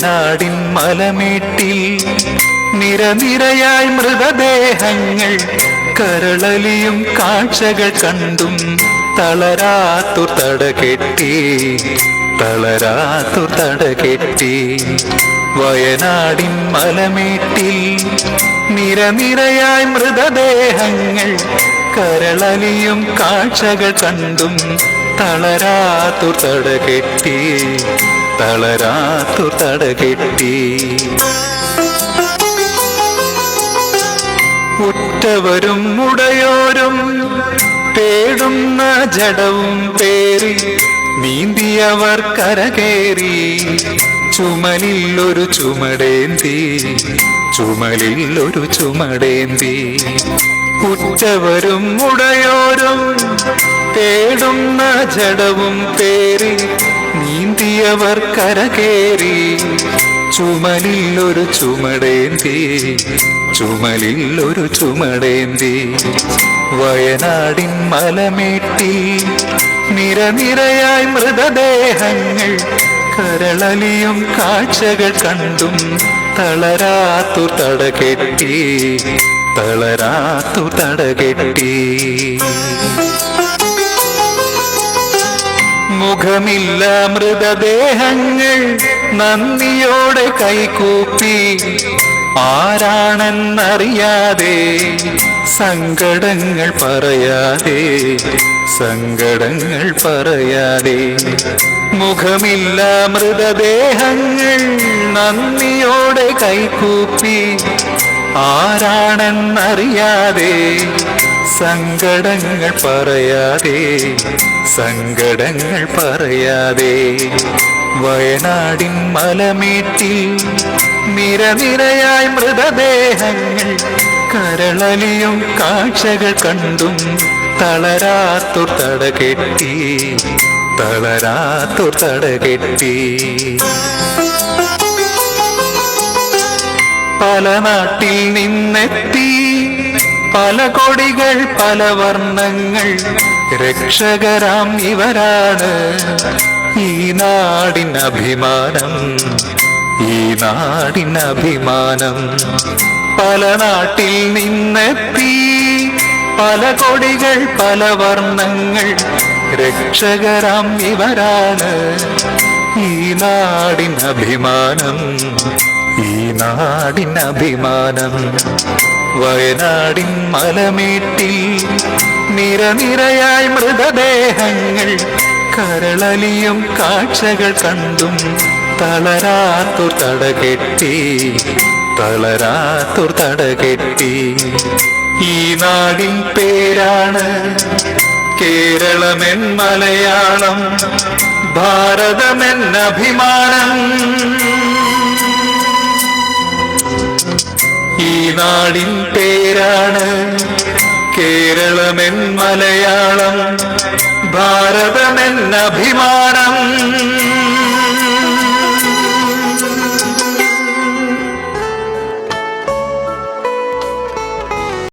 വയനാടിൻ മലമേട്ടിൽ നിരനിരയായി മൃതദേഹങ്ങൾ കരളലിയും കാഴ്ചകൾ കണ്ടും തളരാത്തു തടകെട്ടി തളരാത്തു തടകെട്ടി. വയനാടിൻ മലമേട്ടിൽ നിരനിരയായി മൃതദേഹങ്ങൾ കരളലിയും കാഴ്ചകൾ കണ്ടും തളരാത്തു തടകെട്ടി തളരാത്തു തടകെട്ടി. ഉറ്റവരും ഉടയോരും തേടുന്ന ജഡവും പേറി നീന്തിയവർ കരകേറി ചുമലിൽ ഒരു ചുമടേന്തി ചുമലിൽ ഒരു ചുമടേന്തി. ഉറ്റവരും ഉടയോരും തേടുന്ന ജഡവും പേറി നീന്തിയവർ കരകേറി ചുമലിൽ ഒരു ചുമടേന്തി ചുമലിൽ ഒരു ചുമടേന്തി. വയനാടിൻ മലമേട്ടിൽ നിരനിരയായി മൃതദേഹങ്ങൾ കരളലിയും കാഴ്ചകൾ കണ്ടും തളരാത്തു തടകെട്ടി തളരാത്തു തടകെട്ടി. മുഖമില്ല മൃതദേഹങ്ങൾ നന്ദിയോടെ കൈകൂപ്പി ആരാണെന്നറിയാതെ സങ്കടങ്ങൾ പറയാതെ സങ്കടങ്ങൾ പറയാതെ. മുഖമില്ല മൃതദേഹങ്ങൾ നന്ദിയോടെ കൈകൂപ്പി ആരാണെന്നറിയാതെ സങ്കടങ്ങൾ പറയാതെ സങ്കടങ്ങൾ പറയാതെ. വയനാടിൻ മലമേട്ടിൽ നിരനിരയായി മൃതദേഹങ്ങൾ കരളലിയും കാഴ്ചകൾ കണ്ടും തളരാത്തു തടകെട്ടി തളരാത്തു തടകെട്ടി. പല നാട്ടിൽ നിന്നെത്തി പല കൊടികൾ പല വർണ്ണങ്ങൾ രക്ഷകരാം ഇവരാണ് ഈ നാടിൻ അഭിമാനം ഈ നാടിൻ അഭിമാനം. പല നാട്ടിൽ നിന്നെത്തി പല കൊടികൾ പല വർണ്ണങ്ങൾ രക്ഷകരാം ഇവരാണ് ഈ നാടിൻ അഭിമാനം ഈ നാടിൻ അഭിമാനം. വയനാടിൻ മലമേട്ടിൽ നിരനിരയായി മൃതദേഹങ്ങൾ കരളലിയും കാഴ്ചകൾ കണ്ടും തളരാത്തു തടകെട്ടി തളരാത്തു തടകെട്ടി. ഈ നാടിൻ പേരാണ് കേരളമെൻ മലയാളം ഭാരതമെന്നഭിമാനം. ഈ നാടിൻ പേരാണ് കേരളമെൻ മലയാളം ഭാരതമെന്നഭിമാനം.